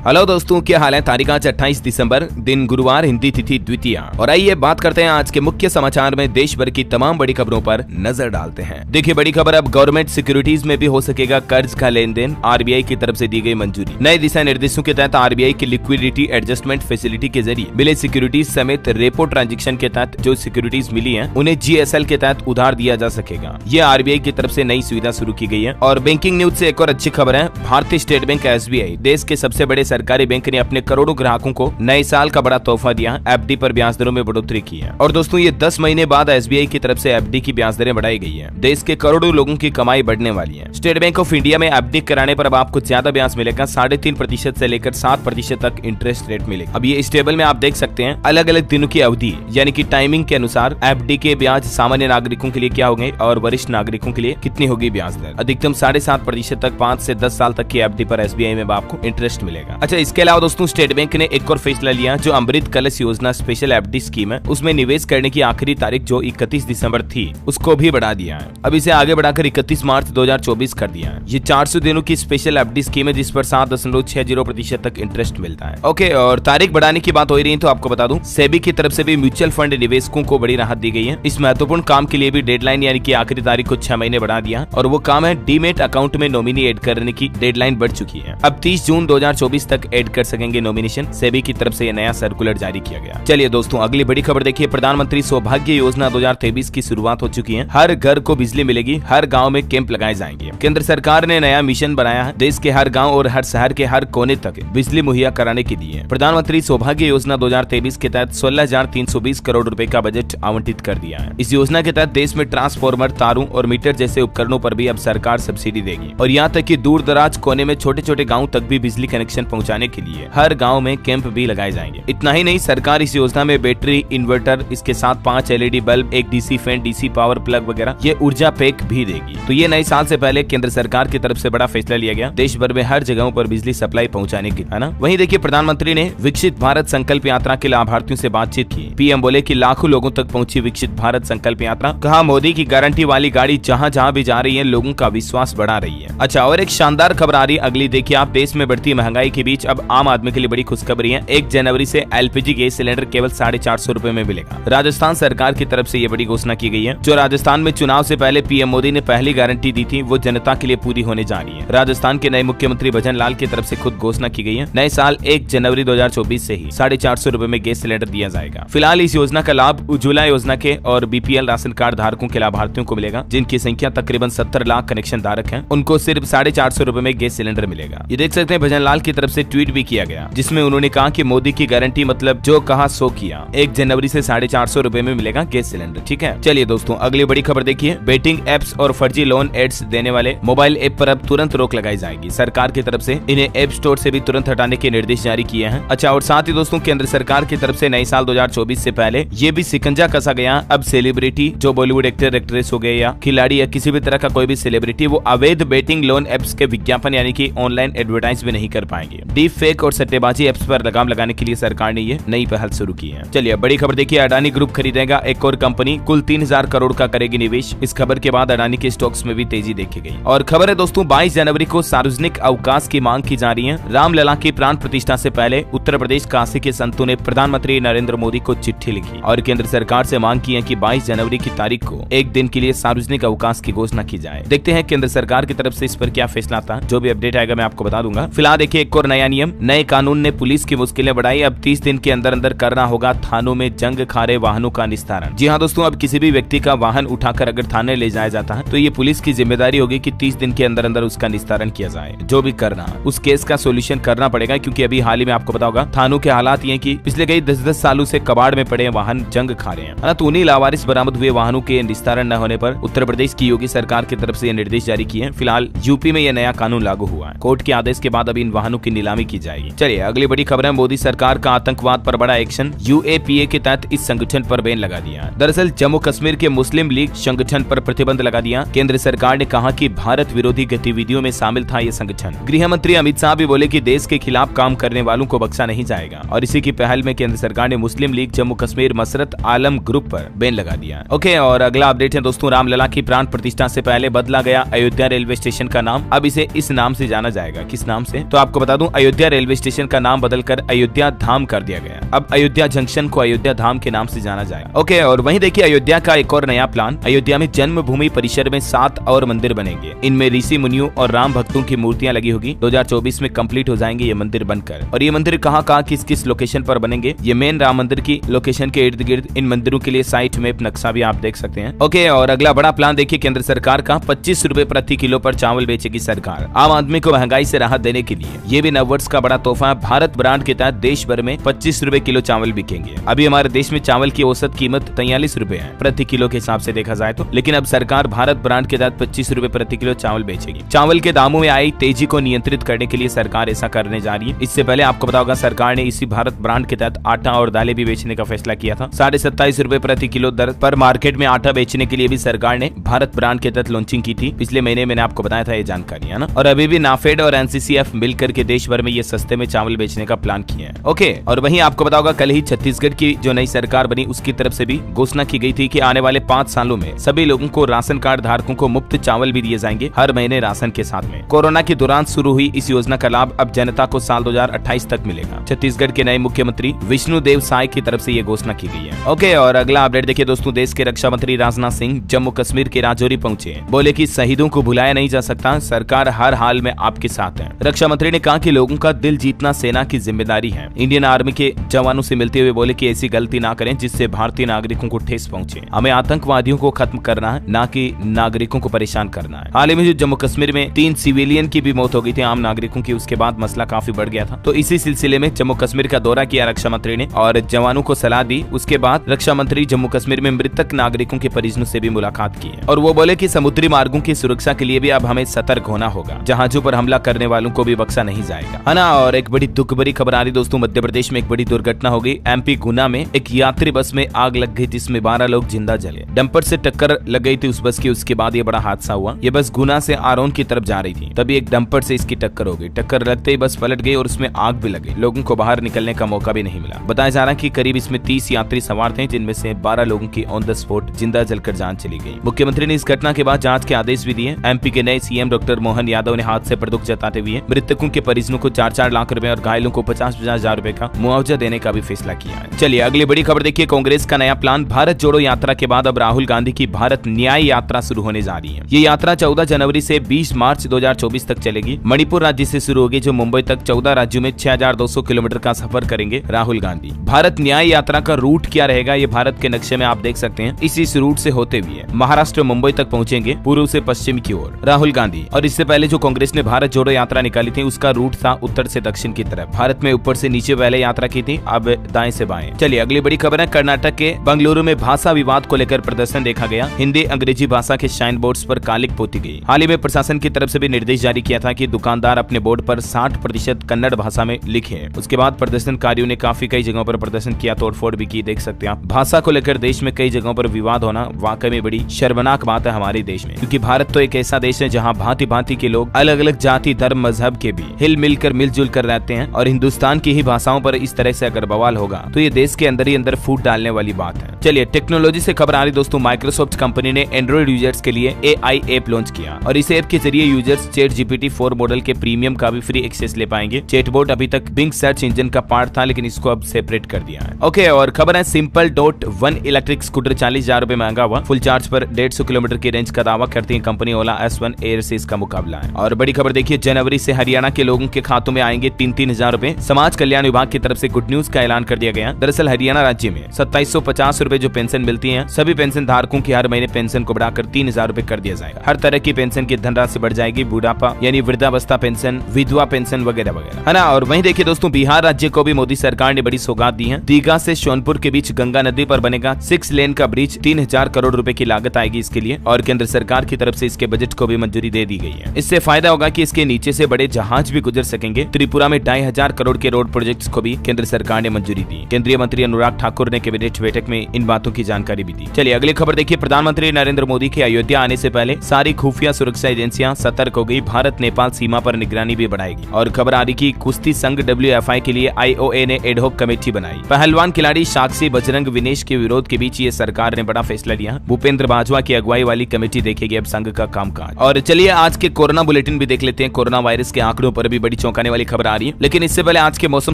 Hello दोस्तों, क्या हाल है। तारीख आज 28 दिसंबर, दिन गुरुवार, हिंदी तिथि द्वितीया। और आइए बात करते हैं आज के मुख्य समाचार में देश भर की तमाम बड़ी खबरों पर नजर डालते हैं। देखिए, बड़ी खबर, अब गवर्नमेंट सिक्योरिटीज में भी हो सकेगा कर्ज का लेन देन, आरबीआई की तरफ से दी गई मंजूरी। नए दिशा निर्देशों के तहत आरबीआई की लिक्विडिटी एडजस्टमेंट फैसिलिटी के जरिए मिले सिक्योरिटीज समेत रेपो ट्रांजेक्शन के तहत जो सिक्योरिटीज मिली है उन्हें जीएसएल के तहत उधार दिया जा सकेगा। ये आरबीआई की तरफ से नई सुविधा शुरू की गई है। और बैंकिंग न्यूज से एक और अच्छी खबर है। भारतीय स्टेट बैंक एसबीआई देश के सबसे बड़े सरकारी बैंक ने अपने करोड़ों ग्राहकों को नए साल का बड़ा तोहफा दिया। एफडी पर ब्याज दरों में बढ़ोतरी की है। और दोस्तों, ये 10 महीने बाद एसबीआई की तरफ से एफडी की ब्याज दरें बढ़ाई गई है। देश के करोड़ों लोगों की कमाई बढ़ने वाली है। स्टेट बैंक ऑफ इंडिया में एफडी कराने पर अब आपको ज्यादा ब्याज मिलेगा। 3.5% से लेकर 7% तक इंटरेस्ट रेट मिलेगा। अब ये इस टेबल में आप देख सकते हैं अलग अलग दिनों की अवधि यानी कि टाइमिंग के अनुसार एफडी के ब्याज सामान्य नागरिकों के लिए क्या होंगे और वरिष्ठ नागरिकों के लिए कितनी होगी ब्याज दर। अधिकतम 7.5% तक 5 से 10 साल तक की एफडी पर एसबीआई में आपको इंटरेस्ट मिलेगा। अच्छा, इसके अलावा दोस्तों, स्टेट बैंक ने एक और फैसला लिया। जो अमृत कलश योजना स्पेशल एफडी स्कीम है उसमें निवेश करने की आखिरी तारीख जो 31 दिसंबर थी उसको भी बढ़ा दिया है। अब इसे आगे बढ़ाकर 31 मार्च 2024 कर दिया है। ये 400 दिनों की स्पेशल एफडी स्कीम है जिस पर 7.60% तक इंटरेस्ट मिलता है। ओके, और तारीख बढ़ाने की बात हो रही है तो आपको बता दूं, सेबी की तरफ से भी म्यूचुअल फंड निवेशकों को बड़ी राहत दी गई है। इस महत्वपूर्ण काम के लिए भी डेडलाइन यानी कि आखिरी तारीख को 6 महीने बढ़ा दिया। और वो काम है डीमेट अकाउंट में नॉमिनी ऐड करने की डेडलाइन बढ़ चुकी है। अब 30 जून 2024 तक ऐड कर सकेंगे नॉमिनेशन। सेबी की तरफ से ये नया सर्कुलर जारी किया गया। चलिए दोस्तों, अगली बड़ी खबर देखिए। प्रधानमंत्री सौभाग्य योजना 2023 की शुरुआत हो चुकी है। हर घर को बिजली मिलेगी, हर गांव में कैंप लगाए जाएंगे। केंद्र सरकार ने नया मिशन बनाया है। देश के हर गांव और हर शहर के हर कोने तक बिजली मुहैया कराने के लिए प्रधानमंत्री सौभाग्य योजना 2023 के तहत 16,320 करोड़ रुपए का बजट आवंटित कर दिया है। इस योजना के तहत देश में ट्रांसफार्मर, तारों और मीटर जैसे उपकरणों पर भी अब सरकार सब्सिडी देगी। और यहाँ तक कि दूर दराज कोने में छोटे छोटे गाँव तक भी बिजली कनेक्शन पहुँचाने के लिए हर गाँव में कैंप भी लगाए जाएंगे। इतना ही नहीं, सरकार इस योजना में बैटरी, इन्वर्टर, इसके साथ 5 एलईडी बल्ब, एक DC fan, DC power plug वगैरह ये ऊर्जा पैक भी देगी। तो ये नए साल से पहले केंद्र सरकार की तरफ से बड़ा फैसला लिया गया देश भर में हर जगहों पर बिजली सप्लाई पहुंचाने की, है ना। वहीं देखिए, प्रधानमंत्री ने विकसित भारत संकल्प यात्रा के लाभार्थियों से बातचीत की। पीएम बोले कि लाखों लोगों तक पहुंची विकसित भारत संकल्प यात्रा। कहा, मोदी की गारंटी वाली गाड़ी जहाँ जहाँ भी जा रही है लोगों का विश्वास बढ़ा रही है। अच्छा, और एक शानदार खबर आ रही है अगली, देखिए आप। देश में बढ़ती महंगाई के बीच अब आम आदमी के लिए बड़ी खुशखबरी है। 1 जनवरी से एलपीजी गैस सिलेंडर केवल 450 रुपए में मिलेगा। राजस्थान सरकार की तरफ से ये बड़ी घोषणा की गई है। जो राजस्थान में चुनाव से पहले पीएम मोदी ने पहली गारंटी दी थी वो जनता के लिए पूरी होने जा रही है। राजस्थान के नए मुख्यमंत्री भजन लाल की तरफ से खुद घोषणा की गई है। नए साल 1 जनवरी 2024 से ही 450 रुपए में गैस सिलेंडर दिया जाएगा। फिलहाल इस योजना का लाभ उज्ज्वला योजना के और बीपीएल राशन कार्ड धारकों के लाभार्थियों को मिलेगा, जिनकी संख्या तकरीबन 70 लाख कनेक्शन धारक है। उनको सिर्फ 450 रुपए में गैस सिलेंडर मिलेगा। ये देख सकते हैं, भजन लाल की तरफ से ट्वीट भी किया गया जिसमें उन्होंने कहा कि मोदी की गारंटी मतलब जो कहा सो किया। 1 जनवरी से 450 रुपए में मिलेगा गैस सिलेंडर। ठीक है, चलिए दोस्तों, अगली बड़ी खबर देखिए। बेटिंग एप्स और फर्जी लोन एड्स देने वाले मोबाइल ऐप पर अब तुरंत रोक लगाई जाएगी। सरकार की तरफ से इन्हें ऐप स्टोर से भी तुरंत हटाने के निर्देश जारी किए हैं। अच्छा, और साथ ही दोस्तों, केंद्र सरकार की तरफ से नए साल 2024 से पहले ये भी सिकंजा कसा गया। अब सेलिब्रिटी जो बॉलीवुड एक्टर, एक्ट्रेस हो गए या खिलाड़ी या किसी भी तरह का कोई भी सेलिब्रिटी, वो अवैध बेटिंग लोन एप्स के विज्ञापन यानी कि ऑनलाइन एडवर्टाइज भी नहीं कर पाएंगे। डीप फेक और सट्टेबाजी एप्स पर लगाम लगाने के लिए सरकार ने ये नई पहल शुरू की है। चलिए, बड़ी खबर देखिए। अडानी ग्रुप खरीदेगा एक और कंपनी, कुल 3000 करोड़ का करेगी निवेश। इस खबर के बाद अडानी के स्टॉक्स में भी तेजी देखी गई। और खबर है दोस्तों, 22 जनवरी को सार्वजनिक अवकाश की मांग की जा रही है। रामलला की प्राण प्रतिष्ठा से पहले उत्तर प्रदेश काशी के संतों ने प्रधानमंत्री नरेंद्र मोदी को चिट्ठी लिखी और केंद्र सरकार से मांग की है कि 22 जनवरी की तारीख को एक दिन के लिए सार्वजनिक अवकाश की घोषणा की जाए। देखते हैं केंद्र सरकार की तरफ से इस पर क्या फैसला आता है। जो भी अपडेट आएगा मैं आपको बता दूंगा। फिलहाल देखिए, एक और नया नियम, नए कानून ने पुलिस की मुश्किलें बढ़ाई। अब 30 दिन के अंदर अंदर करना होगा थानों में जंग खारे वाहनों का निस्तारण। जी हाँ दोस्तों, अब किसी भी व्यक्ति का वाहन उठाकर अगर थाने ले जाया जाता है तो ये पुलिस की जिम्मेदारी होगी कि 30 दिन के अंदर अंदर उसका निस्तारण किया जाए। जो भी करना उस केस का सोल्यूशन करना पड़ेगा, क्योंकि अभी हाल ही में आपको पता होगा थानों के हालात ये कि पिछले कई 10-10 सालों से कबाड़ में पड़े वाहन जंग खा रहे हैं। तो उन्हीं लावारिस बरामद हुए वाहनों के निस्तारण न होने पर उत्तर प्रदेश की योगी सरकार की तरफ से ये निर्देश जारी किए हैं। फिलहाल यूपी में यह नया कानून लागू हुआ है। कोर्ट के आदेश के बाद अब इन वाहनों की नीलामी की जाएगी। चलिए, अगली बड़ी खबर है। मोदी सरकार का आतंकवाद पर बड़ा एक्शन। यूएपीए के तहत इस संगठन पर बैन लगा दिया। दरअसल जम्मू कश्मीर के मुस्लिम लीग संगठन पर प्रतिबंध लगा दिया। केंद्र सरकार ने कहा कि भारत विरोधी गतिविधियों में शामिल था ये संगठन। गृह मंत्री अमित शाह भी बोले कि देश के खिलाफ काम करने वालों को बख्शा नहीं जाएगा। और इसी की पहल में केंद्र सरकार ने मुस्लिम लीग जम्मू कश्मीर मसरत आलम ग्रुप पर बैन लगा दिया। ओके, और अगला अपडेट है दोस्तों, रामलला की प्राण प्रतिष्ठा से पहले बदला गया अयोध्या रेलवे स्टेशन का नाम। अब इसे इस नाम से जाना जाएगा। किस नाम से? तो आपको बता दूं, अयोध्या रेलवे स्टेशन का नाम बदलकर अयोध्या धाम कर दिया गया। अब अयोध्या जंक्शन को अयोध्या धाम के नाम से जाना जाएगा। ओके, और वहीं देखिए अयोध्या का एक और नया प्लान। अयोध्या में जन्मभूमि परिसर में 7 और मंदिर बनेंगे। इनमें ऋषि मुनियों और राम भक्तों की मूर्तियां लगी होगी। 2024 में कंप्लीट हो जाएंगे ये मंदिर बनकर। और ये मंदिर कहाँ किस किस लोकेशन पर बनेंगे, ये मेन राम मंदिर की लोकेशन के इर्द गिर्द इन मंदिरों के लिए साइट मैप नक्शा भी आप देख सकते हैं। ओके, और अगला बड़ा प्लान देखिए केंद्र सरकार का। 25 रुपए प्रति किलो पर चावल बेचेगी सरकार आम आदमी को महंगाई से राहत देने के लिए। ये भी नववर्ष का बड़ा तोहफा है। भारत ब्रांड के तहत देश भर में 25 रुपए किलो चावल बिकेंगे। अभी हमारे देश में चावल की औसत कीमत 43 रुपए है प्रति किलो के हिसाब से देखा जाए तो, लेकिन अब सरकार भारत ब्रांड के तहत 25 रुपए प्रति किलो चावल बेचेगी। चावल के दामों में आई तेजी को नियंत्रित करने के लिए सरकार ऐसा करने जा रही है। इससे पहले आपको पता होगा सरकार ने इसी भारत ब्रांड के तहत आटा और दालें भी बेचने का फैसला किया था। 27.5 रुपए प्रति किलो दर पर मार्केट में आटा बेचने के लिए भी सरकार ने भारत ब्रांड के तहत लॉन्चिंग की थी। पिछले महीने मैंने आपको बताया था ये जानकारी, है ना। और अभी भी नाफेड और एनसीसीएफ मिलकर के देश भर में ये सस्ते में चावल बेचने का प्लान किया है। ओके, और वहीं आपको पता होगा कल ही छत्तीसगढ़ की जो नई सरकार बनी उसकी तरफ से भी घोषणा की गई थी कि आने वाले 5 सालों में सभी लोगों को राशन कार्ड धारकों को मुफ्त चावल भी दिए जाएंगे हर महीने राशन के साथ में। कोरोना के दौरान शुरू हुई इस योजना का लाभ अब जनता को साल 2028 तक मिलेगा। छत्तीसगढ़ के नए मुख्यमंत्री विष्णुदेव साय की तरफ से ये घोषणा की गई है। ओके, और अगला अपडेट देखिए दोस्तों, देश के रक्षा मंत्री राजनाथ सिंह जम्मू कश्मीर के राजौरी पहुंचे। बोले कि शहीदों को भुलाया नहीं जा सकता, सरकार हर हाल में आपके साथ है। रक्षा मंत्री ने कहा कि लोगों का दिल जीतना सेना की जिम्मेदारी है। इंडियन आर्मी के जवानों से मिलते हुए बोले कि ऐसी गलती ना करें जिससे भारतीय नागरिकों को ठेस पहुंचे। हमें आतंकवादियों को खत्म करना है, ना कि नागरिकों को परेशान करना है। हाल ही में जो जम्मू कश्मीर में 3 सिविलियन की भी मौत हो गई थी आम नागरिकों की, उसके बाद मसला काफी बढ़ गया था। तो इसी सिलसिले में जम्मू कश्मीर का दौरा किया रक्षा मंत्री ने और जवानों को सलाह दी। उसके बाद रक्षा मंत्री जम्मू कश्मीर में मृतक नागरिकों के परिजनों से भी मुलाकात की है और वो बोले कि समुद्री मार्गों की सुरक्षा के लिए भी अब हमें सतर्क होना होगा। जहाजों पर हमला करने वालों को भी बख्शा नहीं जाएगा, है ना। और एक बड़ी दुख भरी खबर आ रही दोस्तों, मध्य प्रदेश में एक बड़ी दुर्घटना हो गई। एमपी गुना में एक यात्री बस में आग लग गई जिसमें 12 लोग जिंदा जले। डंपर से टक्कर लग गई थी उस बस की, उसके बाद ये बड़ा हादसा हुआ। ये बस गुना से आरोन की तरफ जा रही थी, तभी एक डंपर से इसकी टक्कर हो गई। टक्कर लगते ही बस पलट गई और उसमें आग भी लग गई। लोगों को बाहर निकलने का मौका भी नहीं मिला। बताया जा रहा है कि करीब इसमें 30 यात्री सवार थे जिनमें से 12 लोगों की ऑन द स्पॉट जिंदा जलकर जान चली गई। मुख्यमंत्री ने इस घटना के बाद जांच के आदेश भी दिए। एमपी के नए सीएम डॉक्टर मोहन यादव ने हादसे पर दुख जताते हुए मृतकों के परिजनों को 4-4 लाख रुपए और घायलों को 50-50 हजार रुपए का मुआवजा देने का भी फैसला किया है। चलिए अगली बड़ी खबर देखिए, कांग्रेस का नया प्लान। भारत जोड़ो यात्रा के बाद अब राहुल गांधी की भारत न्याय यात्रा शुरू होने जा रही है। ये यात्रा 14 जनवरी से 20 मार्च 2024 तक चलेगी। मणिपुर राज्य से शुरू होगी जो मुंबई तक 14 राज्यों में 6200 किलोमीटर का सफर करेंगे राहुल गांधी। भारत न्याय यात्रा का रूट क्या रहेगा ये भारत के नक्शे में आप देख सकते हैं। इस रूट से होते हुए महाराष्ट्र मुंबई तक पहुंचेंगे पूर्व से पश्चिम की ओर राहुल गांधी। और इससे पहले जो कांग्रेस ने भारत जोड़ो यात्रा निकाली थी उसका रूट था उत्तर से दक्षिण की तरफ। भारत में ऊपर से नीचे पहले यात्रा की थी, अब दाएं से बाएं। चलिए अगली बड़ी खबर है, कर्नाटक के बंगलुरु में भाषा विवाद को लेकर प्रदर्शन देखा गया। हिंदी अंग्रेजी भाषा के साइन बोर्ड्स पर कालिक पोती गई। हाल ही में प्रशासन की तरफ से भी निर्देश जारी किया था कि दुकानदार अपने बोर्ड पर 60% कन्नड़ भाषा में लिखे। उसके बाद प्रदर्शनकारियों ने काफी कई जगहों पर प्रदर्शन किया, तोड़फोड़ भी की, देख सकते हैं आप। भाषा को लेकर देश में कई जगहों पर विवाद होना वाकई में बड़ी शर्मनाक बात है हमारे देश में, क्योंकि भारत तो एक ऐसा देश है जहाँ भांति भांति के लोग अलग अलग जाति धर्म मजहब के भी हिल मिलकर मिलजुल कर रहते हैं। और हिंदुस्तान की ही भाषाओं पर इस तरह से अगर बवाल होगा तो ये देश के अंदर ही अंदर फूट डालने वाली बात है। चलिए टेक्नोलॉजी से खबर आ रही दोस्तों, माइक्रोसॉफ्ट कंपनी ने एंड्रॉइड यूजर्स के लिए AI ऐप लॉन्च किया और इस ऐप के जरिए यूजर्स ChatGPT 4 मॉडल के प्रीमियम का भी फ्री एक्सेस ले पाएंगे। चैटबॉट अभी तक बिंग सर्च इंजन का पार्ट था लेकिन इसको अब सेपरेट कर दिया है। ओके, और खबर है Simple.1 इलेक्ट्रिक स्कूटर 40,000 रुपए महंगा हुआ। फुल चार्ज पर 150 किलोमीटर की रेंज का दावा करती है कंपनी ओला S1 एयर से इसका मुकाबला है। और बड़ी खबर देखिए, जनवरी से हरियाणा के लोगों के खातों में आएंगे 3-3 हजार रुपए। समाज कल्याण विभाग की तरफ से गुड न्यूज का ऐलान कर दिया गया। दरअसल हरियाणा राज्य में 2750 रुपए जो पेंशन मिलती है सभी पेंशन धारकों की हर महीने पेंशन को बढ़ाकर 3000 रुपए कर दिया जाएगा। हर तरह की पेंशन की धनराशि बढ़ जाएगी, बुढ़ापा यानी वृद्धावस्था पेंशन, विधवा पेंशन वगैरह वगैरह, है ना। और वहीं देखिए दोस्तों, बिहार राज्य को भी मोदी सरकार ने बड़ी सौगात दी है। दीघा से सोनपुर के बीच गंगा नदी पर बनेगा 6 लेन का ब्रिज। 3000 करोड़ रुपए की लागत आएगी इसके लिए और केंद्र सरकार की तरफ से इसके बजट को भी मंजूरी दे दी गई है। इससे फायदा होगा कि इसके नीचे से बड़े जहाज भी गुजर सकेंगे। त्रिपुरा में 2500 करोड़ के रोड प्रोजेक्ट्स को भी केंद्र सरकार ने मंजूरी दी। केंद्रीय मंत्री अनुराग ठाकुर ने कैबिनेट बैठक में इन बातों की जानकारी भी दी। चलिए अगली खबर देखिए, प्रधानमंत्री नरेंद्र मोदी के अयोध्या आने से पहले सारी खुफिया सुरक्षा एजेंसियां सतर्क हो गई। भारत नेपाल सीमा पर निगरानी भी बढ़ाएगी। और खबर आ रही कि कुश्ती संघ WFI के लिए IOA ने एडहॉक कमेटी बनाई। पहलवान खिलाड़ी साक्षी बजरंग विनेश के विरोध के बीच ये सरकार ने बड़ा फैसला लिया। भूपेंद्र बाजवा की अगुवाई वाली कमेटी देखेगी अब संघ का कामकाज। और चलिए आज के कोरोना बुलेटिन भी देख लेते हैं। कोरोना वायरस के आंकड़ों पर भी बड़ी चौंकाने वाली खबर आ रही है। लेकिन इससे पहले आज के मौसम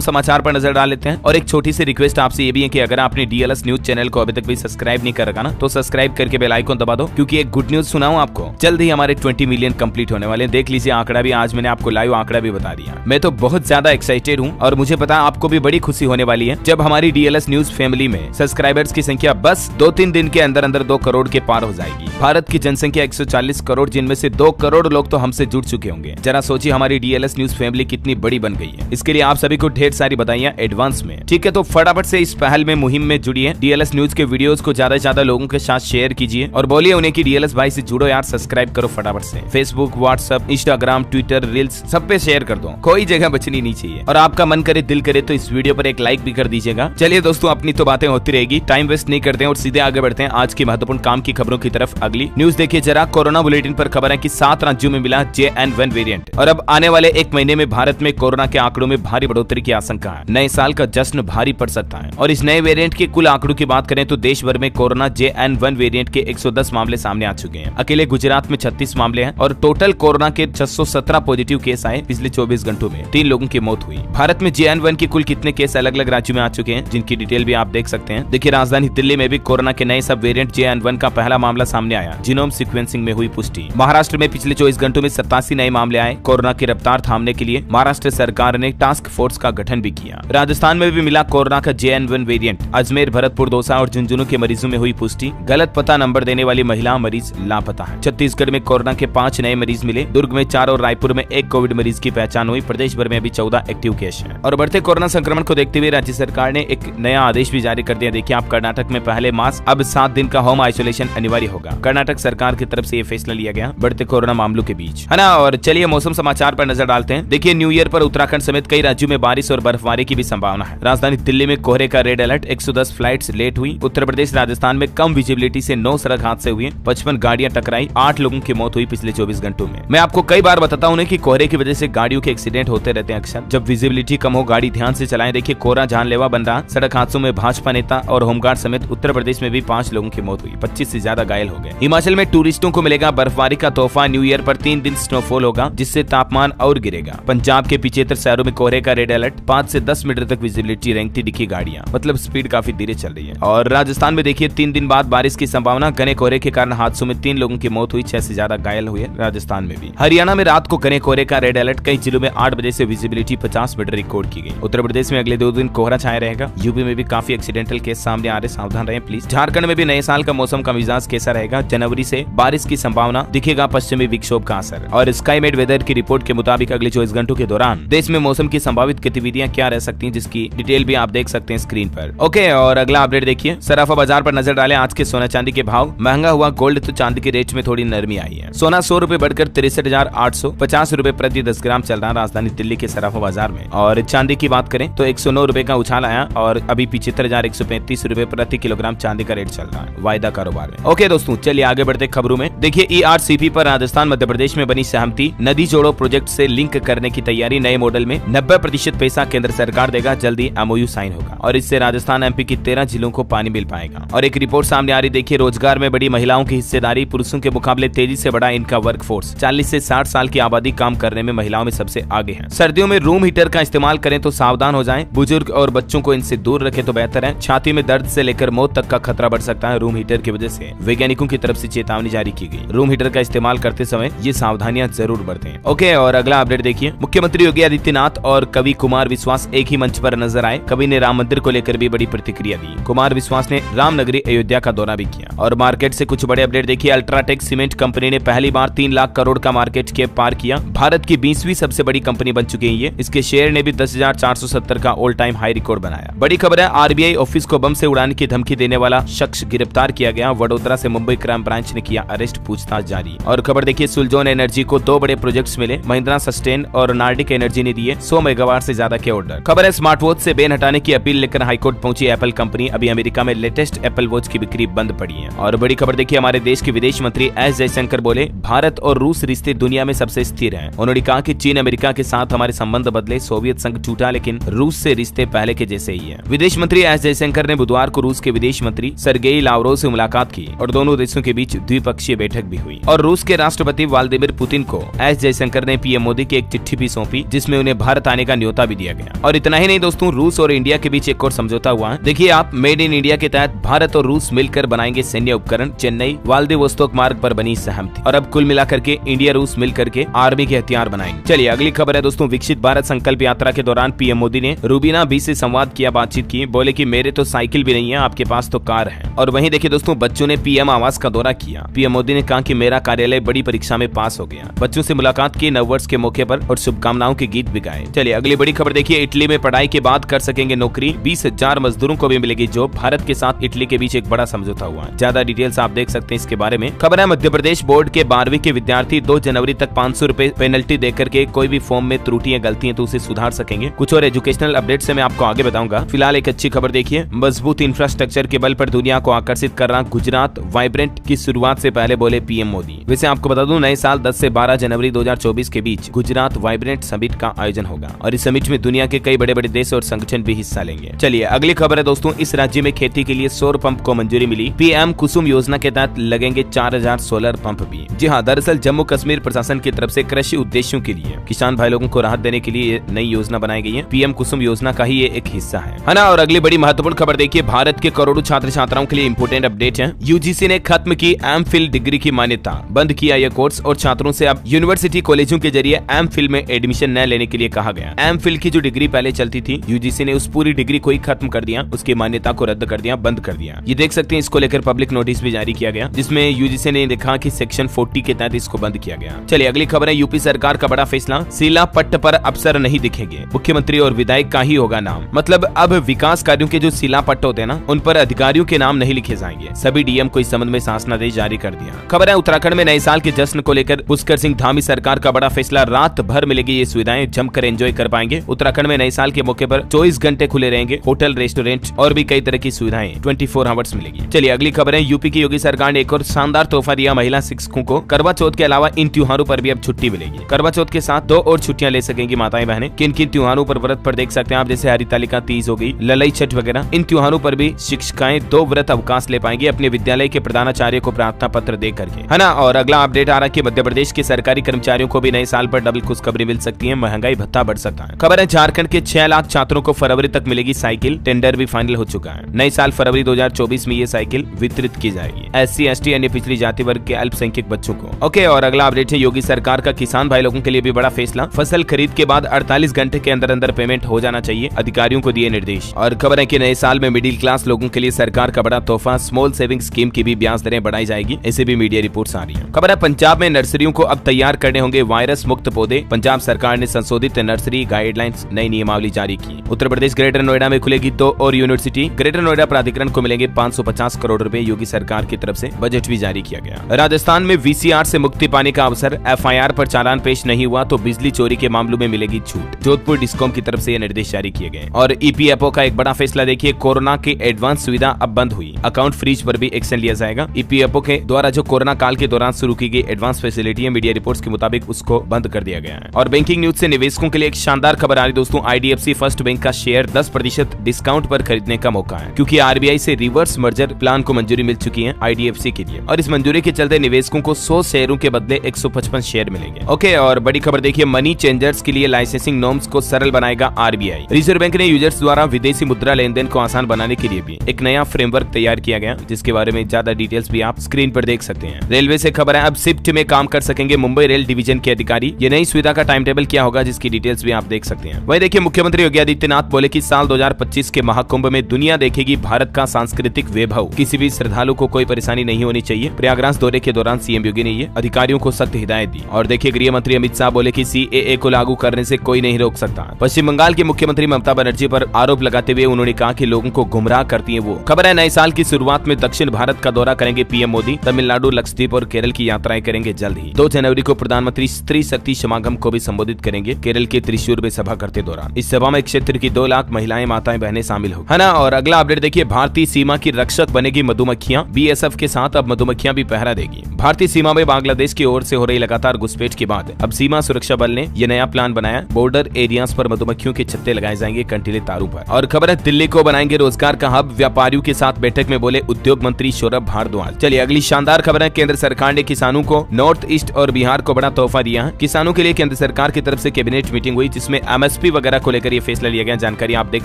समाचार पर नजर डाल लेते हैं और एक छोटी सी रिक्वेस्ट आपसे ये भी है कि अगर आपने डीएलएस न्यूज चैनल को अभी तक भी सब्सक्राइब नहीं कर रखा ना, तो सब्सक्राइब करके बेल आइकन दबा दो, क्योंकि एक गुड न्यूज सुनाऊं आपको, जल्द ही हमारे 20 मिलियन कंप्लीट होने वाले। देख लीजिए आंकड़ा भी, आज मैंने आपको लाइव आंकड़ा भी बता दिया। मैं तो बहुत ज्यादा एक्साइटेड हूँ और मुझे पता आपको भी बड़ी खुशी होने वाली है जब हमारी डीएलएस न्यूज फैमिली में सब्सक्राइबर्स की संख्या बस 2-3 दिन के अंदर अंदर 2 करोड़ के पार हो जाएगी। भारत की जनसंख्या 140 करोड़, जिनमें से 2 करोड़ लोग तो हमसे जुड़ चुके होंगे। जरा सोचिए हमारी डीएलएस न्यूज फैमिली कितनी बड़ी बन गई है। इसके लिए आप सभी को ढेर सारी बधाइयां एडवांस में। ठीक है, तो फटाफट से इस पहल में, मुहिम में जुड़िए। डीएलएस न्यूज के वीडियोस को ज्यादा से ज्यादा लोगों के साथ शेयर कीजिए और बोलिए उन्हें कि डीएलएस भाई से जुड़ो यार, सब्सक्राइब करो फटाफट से। Facebook, WhatsApp, Instagram, Twitter, reels सब पे शेयर कर दो, कोई जगह बचनी नहीं चाहिए। और आपका मन करे, दिल करे तो इस वीडियो पर एक लाइक भी कर दीजिएगा। चलिए दोस्तों, अपनी तो बातें होती रहेगी, टाइम वेस्ट नहीं करते हैं और सीधे आगे बढ़ते हैं आज की महत्वपूर्ण काम की खबरों की तरफ। अगली न्यूज देखिए जरा। कोरोना बुलेटिन पर खबर है कि 7 राज्यों में मिला JN1 वेरिएंट और अब आने वाले 1 महीने में भारत में कोरोना के आंकड़ों में भारी बढ़ोतरी की आशंका है। नए साल का जश्न भारी पड़ सकता है। और इस नए वेरिएंट के कुल आंकड़ों की बात करें तो देश भर में कोरोना JN1 वेरिएंट के 110 मामले सामने आ चुके हैं। अकेले गुजरात में 36 मामले हैं और टोटल कोरोना के 617 पॉजिटिव केस आए। पिछले 24 घंटों में 3 लोगों की मौत हुई। भारत में JN1 के कुल कितने केस अलग अलग राज्यों में आ चुके हैं, जिनकी डिटेल भी आप देख सकते हैं। देखिए, राजधानी दिल्ली में भी कोरोना के नए सब वेरिएंट JN1 का पहला मामला सामने आया। जीनोम सीक्वेंसिंग में हुई पुष्टि। महाराष्ट्र में पिछले 24 घंटों में 87 नए मामले आए। कोरोना की रफ्तार थामने के लिए महाराष्ट्र सरकार ने टास्क फोर्स का गठन भी किया। राजस्थान में भी मिला कोरोना का JN1 वेरिएंट। अजमेर, भरतपुर, दौसा और झुंझुनू के मरीजों में हुई पुष्टि। गलत पता नंबर देने वाली महिला मरीज लापता है। छत्तीसगढ़ में कोरोना के 5 नए मरीज मिले। दुर्ग में 4 और रायपुर में 1 कोविड मरीज की पहचान हुई। प्रदेश भर में अभी 14 एक्टिव केस हैं। और बढ़ते कोरोना संक्रमण को देखते हुए राज्य सरकार ने एक नया आदेश भी जारी कर दिया। देखिए आप, कर्नाटक में पहले मास अब 7 दिन का होम आइसोलेशन अनिवार्य होगा। कर्नाटक सरकार की तरफ से ये फैसला लिया गया बढ़ते कोरोना मामलों के बीच, है ना। और चलिए मौसम समाचार पर नजर डालते हैं। देखिए, न्यू ईयर पर उत्तराखंड समेत कई राज्यों में बारिश और बर्फबारी की भी संभावना है। राजधानी दिल्ली में कोहरे का रेड अलर्ट। 110 फ्लाइट्स लेट हुई। उत्तर प्रदेश, राजस्थान में कम विजिबिलिटी से 9 सड़क हादसे हुए। 55 गाड़ियां टकराई। 8 लोगों की मौत हुई पिछले 24 घंटों में। मैं आपको कई बार बताता हूँ कि कोहरे की वजह से गाड़ियों के एक्सीडेंट होते रहते हैं अक्सर। जब विजिबिलिटी कम हो, गाड़ी ध्यान से चलाएं। देखिए, कोहरा जानलेवा बन रहा। सड़क हादसों में भाजपा नेता और होमगार्ड समेत उत्तर प्रदेश में भी 5 लोगों की मौत हुई। 25 से ज्यादा घायल हो गए। हिमाचल में टूरिस्टों को मिलेगा बर्फबारी का तोहफा। न्यू ईयर पर 3 दिन स्नोफॉल होगा, जिससे तापमान और गिरेगा। पंजाब के 75 शहरों में कोहरे का रेड अलर्ट। 5 से 10 मीटर तक विजिबिलिटी रेंगती दिखी गाड़ियां, मतलब स्पीड काफी धीरे चल रही है। और राजस्थान में देखिए 3 दिन बाद बारिश की संभावना। घने कोहरे के कारण हादसों में 3 लोगों की मौत हुई। 6 से ज्यादा घायल हुए राजस्थान में भी। हरियाणा में रात को घने कोहरे का रेड अलर्ट। कई जिलों में 8 बजे से विजिबिलिटी 50 मीटर रिकॉर्ड की गई। उत्तर प्रदेश में अगले 2 दिन कोहरा छाया रहेगा। यूपी में भी काफी एक्सीडेंटल केस सामने आ रहे, सावधान रहें प्लीज। झारखंड में भी नए साल का मौसम का मिजाज कैसा रहेगा? जनवरी से बारिश की संभावना, दिखेगा पश्चिमी विक्षोभ का असर। और स्काईमेट वेदर की रिपोर्ट के मुताबिक अगले 24 घंटों के दौरान देश में मौसम की संभावित गतिविधियां क्या रह सकती हैं, जिसकी डिटेल भी आप देख सकते हैं स्क्रीन पर। ओके, और अगला अपडेट देखिए। सराफा बाजार पर नजर डालें। आज के सोना चांदी के भाव। महंगा हुआ गोल्ड तो चांदी के रेट में थोड़ी नरमी आई है। सोना 100 रुपए बढ़कर 63,850 रुपए प्रति 10 ग्राम चल रहा राजधानी दिल्ली के सराफा बाजार में। और चांदी की बात करें तो 109 रुपए का उछाल आया और अभी 75,135 रुपए प्रति किलोग्राम चांदी का रेट चल रहा है वायदा कारोबार में। ओके दोस्तों, चलिए आगे बढ़ते खबरों में। देखिए, ERCP पर राजस्थान मध्य प्रदेश में बनी सहमति। नदी जोड़ो प्रोजेक्ट से लिंक करने की तैयारी। नए मॉडल में 90% पैसा केंद्र सरकार देगा। जल्दी MOU साइन होगा और इससे राजस्थान MP की 13 जिलों को पानी मिल पाएगा। और एक रिपोर्ट सामने आ रही। देखिए, रोजगार में बड़ी महिलाओं की हिस्सेदारी। पुरुषों के मुकाबले तेजी से बढ़ा इनका वर्कफोर्स। 40 से 60 साल की आबादी काम करने में महिलाओं में सबसे आगे है। सर्दियों में रूम हीटर का इस्तेमाल करें तो सावधान हो जाएं। बुजुर्ग और बच्चों को इनसे दूर रखें तो बेहतर है। छाती में दर्द से लेकर मौत तक का खतरा बढ़ सकता है रूम हीटर की वजह से। वैज्ञानिकों की तरफ से चेतावनी जारी की गई। रूम हीटर का इस्तेमाल करते समय ये सावधानियां जरूर बरतें। ओके, और अगला अपडेट देखिए। मुख्यमंत्री योगी आदित्यनाथ और कवि कुमार विश्वास एक ही मंच पर नजर आए। कवि ने राम मंदिर को लेकर भी बड़ी प्रतिक्रिया दी। कुमार विश्वास ने रामनगरी अयोध्या का दौरा भी किया। और मार्केट से कुछ बड़े अपडेट देखिए। अल्ट्राटेक सीमेंट कंपनी ने पहली बार 3 लाख करोड़ का मार्केट कैप पार किया। भारत की 20वीं सबसे बड़ी कंपनी बन चुकी है ये। इसके शेयर ने भी 10,470 का ऑल टाइम हाई रिकॉर्ड बनाया। बड़ी खबर है, RBI ऑफिस को बम से उड़ाने की धमकी देने वाला शख्स गिरफ्तार किया गया। वडोदरा से मुंबई क्राइम ब्रांच ने किया अरेस्ट, पूछताछ जारी। और खबर देखिए, सुलजोन एनर्जी को 2 बड़े प्रोजेक्ट्स मिले। महिंद्रा सस्टेन और नार्डिक एनर्जी ने दिए 100 मेगावाट से ज्यादा के ऑर्डर। खबर है, स्मार्ट वॉच से बैन हटाने की अपील लेकर हाईकोर्ट पहुंची एप्पल कंपनी। अभी अमेरिका में लेटेस्ट एप्पल वॉच की बिक्री बंद पड़ी है। और बड़ी खबर देखिए, हमारे देश के विदेश मंत्री S जयशंकर बोले, भारत और रूस रिश्ते दुनिया में सबसे स्थिर हैं। उन्होंने कहा कि चीन अमेरिका के साथ हमारे संबंध बदले, सोवियत संघ टूटा, लेकिन रूस से रिश्ते पहले के जैसे ही है। विदेश मंत्री S जयशंकर ने बुधवार को रूस के विदेश मंत्री सर्गेई लावरोव से मुलाकात की और दोनों देशों के बीच द्विपक्षीय बैठक भी हुई। और रूस के राष्ट्रपति व्लादिमीर पुतिन को S जयशंकर ने PM मोदी की एक चिट्ठी भी सौंपी, जिसमें उन्हें भारत आने का न्योता भी दिया गया। और इतना ही नहीं दोस्तों, रूस और इंडिया के बीच एक और समझौता हुआ है। देखिए आप, मेड इन इंडिया के तहत भारत और रूस मिलकर बनाएंगे सैन्य उपकरण। चेन्नई व्लादिवोस्तोक मार्ग पर बनी सहमति। और अब कुल मिलाकर के इंडिया रूस मिलकर के आर्मी के हथियार बनाएंगे। चलिए अगली खबर है दोस्तों, विकसित भारत संकल्प यात्रा के दौरान पीएम मोदी ने रूबीना बी से संवाद किया, बातचीत की। बोले कि मेरे तो साइकिल भी नहीं है, आपके पास तो कार है। और वहीं देखिए दोस्तों, बच्चों ने पीएम आवास का दौरा किया। पीएम मोदी ने कहा कि मेरा कार्यालय बड़ी परीक्षा में पास हो गया। बच्चों से मुलाकात की, नववर्ष के मौके पर, और शुभकामनाओं के गीत भी गाए। चलिए अगली बड़ी खबर देखिए, इटली में पढ़ाई के बाद कर सकेंगे नौकरी, 20,000 मजदूरों को भी मिलेगी जॉब। भारत के साथ इटली के बीच एक बड़ा समझौता हुआ है। ज्यादा डिटेल्स आप देख सकते हैं इसके बारे में। खबर है, मध्य प्रदेश बोर्ड के 12वीं के विद्यार्थी 2 जनवरी तक 500 रुपए पेनल्टी देकर के कोई भी फॉर्म में त्रुटियां गलतियां तो उसे सुधार सकेंगे। कुछ और एजुकेशनल अपडेट से मैं आपको आगे बताऊंगा। फिलहाल एक अच्छी खबर देखिए, मजबूत इंफ्रास्ट्रक्चर के बल पर दुनिया को आकर्षित कर रहा गुजरात वाइब्रेंट की शुरुआत से पहले बोले पीएम मोदी। वैसे आपको बता दूं, नए साल 10 से 12 जनवरी 2024 के बीच गुजरात वाइब्रेंट समिट का आयोजन होगा और इस समिट में दुनिया के कई बड़े बड़े देश और संगठन भी हिस्सा लेंगे। चलिए अगली खबर है दोस्तों, इस राज्य में खेती के लिए सौर पंप को मंजूरी मिली। पीएम कुसुम योजना के तहत लगेंगे 4000 सोलर पंप भी। जी हाँ, दरअसल जम्मू कश्मीर प्रशासन की तरफ से कृषि उद्देश्यों के लिए किसान भाई लोगों को राहत देने के लिए नई योजना बनाई गई है। पीएम कुसुम योजना का ही ये एक हिस्सा है ना। और अगली बड़ी महत्वपूर्ण खबर देखिए, भारत के करोड़ों छात्र छात्राओं के लिए इंपोर्टेंट अपडेट है। यूजीसी ने खत्म की एमफिल डिग्री की मान्यता, बंद किया यह कोर्स और छात्रों से अब यूनिवर्सिटी कॉलेजों के जरिए एमफिल में एडमिशन न लेने के लिए कहा गया। एमफिल की जो डिग्री पहले चलती थी, यूजीसी ने उस पूरी डिग्री को ही खत्म कर दिया, उसकी मान्यता को रद्द कर दिया, बंद कर दिया। ये देख सकते हैं, इसको लेकर पब्लिक नोटिस भी जारी किया गया, जिसमें यूजीसी ने लिखा कि सेक्शन 40 के तहत इसको बंद किया गया। चलिए अगली खबर है, यूपी सरकार का बड़ा फैसला, सीला पट्ट पर अफसर नहीं दिखेंगे, मुख्यमंत्री और विधायक का ही होगा नाम। मतलब अब विकास कार्यों के जो सीला पट्ट होते हैं ना, उन पर अधिकारियों के नाम नहीं लिखे जाएंगे। सभी डीएम को इस संबंध में शासनादेश जारी कर दिया। खबर है, उत्तराखंड में नए साल के जश्न को लेकर पुष्कर सिंह धामी सरकार का बड़ा फैसला, रात भर मिलेगी ये सुविधाएं, जमकर एंजॉय कर पाएंगे। उत्तराखंड में नए साल के मौके पर 24 घंटे खुले रहेंगे होटल, रेस्टोरेंट और भी कई तरह की सुविधाएं 24 आवर्स मिलेगी। चलिए अगली खबर है, यूपी की योगी सरकार ने एक और शानदार तोहफा दिया महिला शिक्षकों को। करवा चौथ के अलावा इन त्योहारों पर भी अब छुट्टी मिलेगी। करवा चौथ के साथ 2 और छुट्टियां ले सकेंगी माताएं बहनें। किन किन त्योहारों पर व्रत पर देख सकते हैं आप, जैसे हरितालिका तीज हो गई, ललई छठ वगैरह। इन त्योहारों पर भी शिक्षिकाएं 2 व्रत अवकाश ले पाएंगी अपने विद्यालय के प्रधानाचार्य को प्रार्थना पत्र दे करके, है ना। और अगला अपडेट आ रहा है कि मध्य प्रदेश के सरकारी कर्मचारियों को भी नए साल पर डबल खुशखबरी मिल सकती है, महंगाई भत्ता बढ़ सकता है। खबर है, झारखंड के 6 लाख छात्रों को फरवरी तक मिलेगी साइकिल, टेंडर भी फाइनल हो चुका है। नए साल फरवरी 2024 में ये साइकिल वितरित की जाएगी SC ST अन्य पिछड़ी जाति वर्ग के अल्पसंख्यक बच्चों को। ओके, और अगला अपडेट है, योगी सरकार का किसान भाई लोगों के लिए भी बड़ा फैसला, फसल खरीद के बाद 48 घंटे के अंदर अंदर पेमेंट हो जाना चाहिए, अधिकारियों को दिए निर्देश। और खबर है कि नए साल में मिडिल क्लास लोगों के लिए सरकार का बड़ा तोहफा, स्मॉल सेविंग स्कीम की भी ब्याज दरें बढ़ाई जाएगी, ऐसे भी मीडिया रिपोर्ट्स आ रही है। खबर है, पंजाब में नर्सरियों को अब तैयार करने होंगे वायरस मुक्त पौधे। पंजाब सरकार ने संशोधित नर्सरी गाइडलाइंस नई नियमावली जारी की। उत्तर प्रदेश ग्रेटर नोएडा में खुलेगी 2 और यूनिवर्सिटी। ग्रेटर नोएडा प्राधिकरण को मिलेंगे 550 करोड़ रुपए, योगी सरकार की तरफ से बजट भी जारी किया गया। राजस्थान में VCR से मुक्ति पाने का अवसर, FIR पर चालान पेश नहीं हुआ तो बिजली चोरी के मामलों में मिलेगी छूट। जोधपुर डिस्कॉम की तरफ से ये निर्देश जारी किए गए। और EPFO का एक बड़ा फैसला देखिए, कोरोना की एडवांस सुविधा अब बंद हुई, अकाउंट फ्रीज पर भी एक्शन लिया जाएगा। EPFO के द्वारा जो कोरोना काल के दौरान शुरू की गई एडवांस फैसिलिटी है, मीडिया रिपोर्ट्स के मुताबिक उसको बंद कर दिया गया है। और बैंकिंग न्यूज से निवेशकों के लिए एक शानदार खबर आ रही दोस्तों, IDFC फर्स्ट बैंक का शेयर 10% डिस्काउंट पर खरीदने का मौका है, क्योंकि RBI से रिवर्स मर्जर प्लान को मंजूरी मिल चुकी है IDFC के लिए, और इस मंजूरी के चलते निवेशकों को 100 शेयरों के बदले 155 शेयर मिलेंगे। ओके, और बड़ी खबर देखिए, मनी चेंजर्स के लिए लाइसेंसिंग नॉर्म्स को सरल बनाएगा RBI। रिजर्व बैंक ने यूजर्स द्वारा विदेशी मुद्रा लेन देन को आसान बनाने के लिए भी एक नया फ्रेमवर्क तैयार किया गया, जिसके बारे में ज्यादा डिटेल्स भी आप स्क्रीन पर देख सकते हैं। रेलवे से खबर है, अब शिफ्ट में काम कर सकेंगे मुंबई रेल डिवीजन के अधिकारी। ये नई सुविधा का टाइम टेबल क्या होगा, जिसकी डिटेल्स भी आप देख सकते हैं। वही देखिए, मुख्यमंत्री योगी आदित्यनाथ बोले कि साल 2025 के महाकुंभ में दुनिया देखेगी भारत का सांस्कृतिक वैभव, किसी भी श्रद्धालु को कोई परेशानी नहीं होनी चाहिए। प्रयागराज दौरे के दौरान सीएम योगी ने ये अधिकारियों को सख्त हिदायत दी। और देखिए, गृह मंत्री अमित शाह बोले कि CAA को लागू करने से कोई नहीं रोक सकता। पश्चिम बंगाल की मुख्यमंत्री ममता बनर्जी पर आरोप लगाते हुए उन्होंने कहा कि लोगों को गुमराह करती है वो। खबर है, नए साल की शुरुआत में दक्षिण भारत का दौरा करेंगे पीएम मोदी। तमिलनाडु, लक्षद्वीप और केरल की यात्राएं करेंगे जल्द ही। 2 जनवरी को प्रधानमंत्री स्त्री शक्ति समागम को भी संबोधित करेंगे केरल के त्रिशूर में सभा करते दौरान। इस सभा में क्षेत्र की 2 लाख महिलाएं, माताएं, बहनें शामिल हो, है ना। और अगला अपडेट देखिए, भारतीय सीमा की रक्षक बनेगी मधुमक्खियां। BSF के साथ अब मधुमक्खियां भी पहरा देगी। भारतीय सीमा में बांग्लादेश की ओर से हो रही लगातार घुसपैठ के बाद अब सीमा सुरक्षा बल ने यह नया प्लान बनाया। बॉर्डर एरियाज पर मधुमक्खियों के छत्ते लगाए जाएंगे कंटीले तारों पर। और खबर है, दिल्ली को बनाएंगे रोजगार का हब, व्यापारियों के साथ बैठक में बोले उद्योग मंत्री सौरभ भारद्वाज। चलिए अगली शानदार खबर है, केंद्र सरकार ने किसानों को नॉर्थ ईस्ट और बिहार को बड़ा तोहफा दिया है। किसानों के लिए केंद्र सरकार की तरफ से कैबिनेट मीटिंग हुई जिसमें एमएसपी वगैरह को लेकर ये फैसला लिया गया, जानकारी आप देख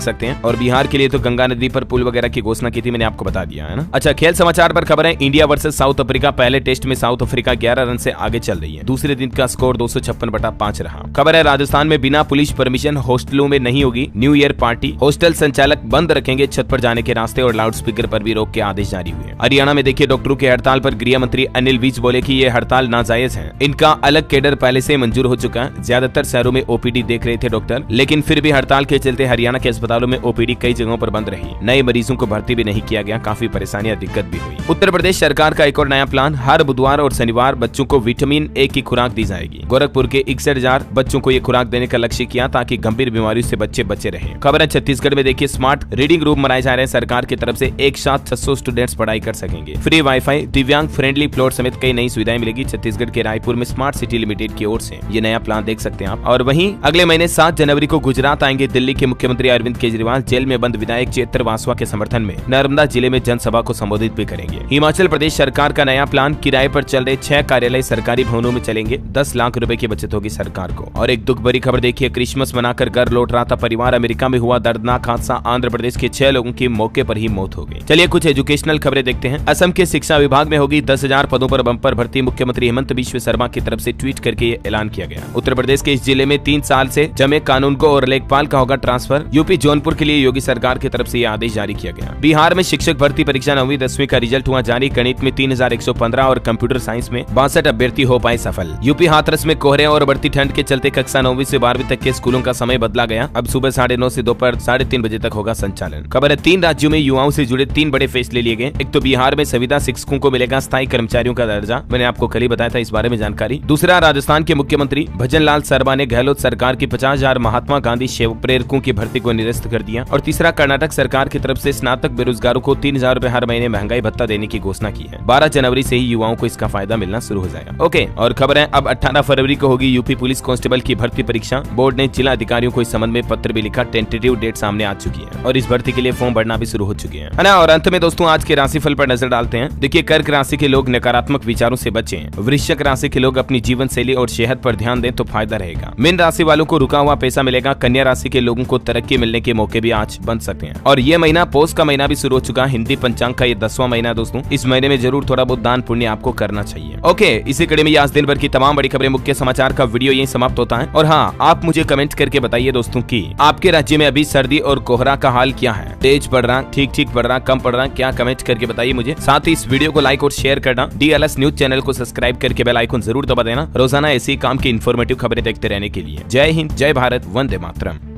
सकते हैं। और बिहार के लिए तो गंगा नदी पर पुल वगैरह की घोषणा की थी, मैंने आपको बता दिया है ना। अच्छा, खेल समाचार पर खबर है इंडिया वर्सेस साउथ अफ्रीका। पहले टेस्ट में साउथ अफ्रीका 11 रन से आगे चल रही है। दूसरे दिन का स्कोर 256/5 रहा। खबर है राजस्थान में बिना पुलिस परमिशन हॉस्टलों में नहीं होगी न्यू ईयर पार्टी। हॉस्टल संचालक बंद रखेंगे छत पर जाने के रास्ते और लाउड स्पीकर पर भी रोक के आदेश जारी हुए। हरियाणा में देखिए डॉक्टरों की हड़ताल पर गृह मंत्री अनिल विज बोले कि ये हड़ताल नाजायज है। इनका अलग कैडर पहले से मंजूर हो चुका है। ज्यादातर शहरों में ओपीडी देख रहे थे डॉक्टर, लेकिन फिर भी हड़ताल के चलते हरियाणा के अस्पतालों में ओपीडी कई जगहों पर बंद रही। नए मरीजों को भर्ती भी नहीं किया गया, काफी परेशानियां दिक्कत भी हुई। उत्तर प्रदेश सरकार का एक और नया प्लान, हर बुधवार और शनिवार बच्चों को विटामिन ए की खुराक दी जाएगी। गोरखपुर के 61,000 बच्चों को ये खुराक देने का लक्ष्य किया ताकि गंभीर बीमारियों से बच्चे बचे रहे। खबर है छत्तीसगढ़ में देखिए स्मार्ट रीडिंग रूम बनाए जा रहे हैं सरकार की तरफ से। एक साथ 600 स्टूडेंट्स पढ़ाई कर सकेंगे। फ्री वाईफाई, दिव्यांग फ्रेंडली प्लॉट समेत कई नई सुविधाएं मिलेगी। छत्तीसगढ़ के रायपुर में स्मार्ट सिटी लिमिटेड की ओर से ये नया प्लान देख सकते हैं आप। और वहीं अगले महीने 7 जनवरी को गुजरात आएंगे दिल्ली के मुख्यमंत्री अरविंद केजरीवाल। जेल में बंद विधायक चेतर वासवा के समर्थन में नर्मदा जिले में जनसभा को संबोधित भी करेंगे। हिमाचल प्रदेश सरकार का नया प्लान, किराए पर चल रहे 6 कार्यालय सरकारी भवनों में चलेंगे। 10 लाख रुपए की बचत होगी सरकार को। और एक दुख भरी खबर देखिए, क्रिसमस मनाकर घर लौट रहा था परिवार, अमेरिका में हुआ दर्दनाक हादसा। आंध्र प्रदेश के 6 लोगों की मौके पर ही मौत हो गई। चलिए कुछ एजुकेशनल खबरें देखते हैं। असम के शिक्षा विभाग में होगी 10,000 पदों पर बंपर भर्ती। मुख्यमंत्री हेमंत बिश्व शर्मा की तरफ से ट्वीट करके ये ऐलान किया गया। उत्तर प्रदेश के इस जिले में 3 साल से जमे कानून को और लेखपाल का होगा ट्रांसफर। यूपी जौनपुर के लिए योगी सरकार की तरफ से यह आदेश जारी किया गया। बिहार में शिक्षक भर्ती परीक्षा 9वीं 10वीं का रिजल्ट हुआ जारी। गणित में 3115 और कंप्यूटर साइंस में 62 अभ्यर्थी हो पाए सफल। यूपी हाथरस में कोहरे और बढ़ती ठंड के चलते कक्षा 9वीं से 12वीं तक के स्कूलों का समय बदला गया। अब सुबह 9:30 से दोपहर 3:30 बजे तक होगा संचालन। खबर है 3 राज्यों में युवाओं से जुड़े 3 बड़े फैसले लिए गए। एक तो बिहार में संविदा शिक्षकों को मिलेगा स्थायी कर्मचारियों का दर्जा, मैंने आपको कल ही बताया था इस बारे में जानकारी। दूसरा, राजस्थान के मुख्यमंत्री भजन लाल शर्मा ने गहलोत सरकार की 50,000 महात्मा गांधी सेवक प्रेरकों की भर्ती को निरस्त कर दिया। और तीसरा, कर्नाटक सरकार की तरफ से स्नातक बेरोजगारों को 3,000 रुपए हर महीने महंगाई भत्ता देने की घोषणा की है। 12 जनवरी से ही युवाओं को इसका फायदा मिलना शुरू हो जाएगा। ओके, और खबर है अब 18 फरवरी को होगी यूपी पुलिस कांस्टेबल की भर्ती परीक्षा। बोर्ड ने जिला अधिकारियों को इस संबंध में पत्र भी लिखा। टेंटेटिव डेट सामने आ चुकी है और इस भर्ती के लिए फॉर्म भरना भी शुरू हो चुके हैं, है ना। और अंत में दोस्तों आज के राशिफल पर नजर डालते हैं। देखिए, कर्क राशि के लोग नकारात्मक विचारों से बचें। वृश्चिक राशि के लोग अपनी जीवन शैली और सेहत पर ध्यान दें तो फायदा रहेगा। मीन राशि वालों को रुका हुआ पैसा मिलेगा। कन्या राशि के लोगों को तरक्की मिलने के मौके भी आज बन सकते हैं। और ये महीना पौष का महीना भी शुरू हो चुका है। हिंदी पंचांग का ये 10वां महीना है दोस्तों। इस महीने में जरूर थोड़ा बहुत दान पुण्य आपको करना चाहिए। ओके, इसी कड़ी में आज दिन भर की तमाम बड़ी खबरें, मुख्य समाचार का वीडियो यही समाप्त होता है। और हाँ, आप मुझे कमेंट करके बताइए दोस्तों कि आपके राज्य में अभी सर्दी और कोहरा का हाल क्या है। तेज पड़ रहा, ठीक पड़ रहा, कम पड़ रहा, क्या कमेंट करके बताइए मुझे। साथ ही इस वीडियो को लाइक और शेयर करना। DLS न्यूज चैनल को सब्सक्राइब करके बेल आइकन जरूर दबा देना रोजाना ऐसी काम की इन्फॉर्मेटिव खबरें देखते रहने के लिए। जय हिंद, जय भारत, वंदे मातरम।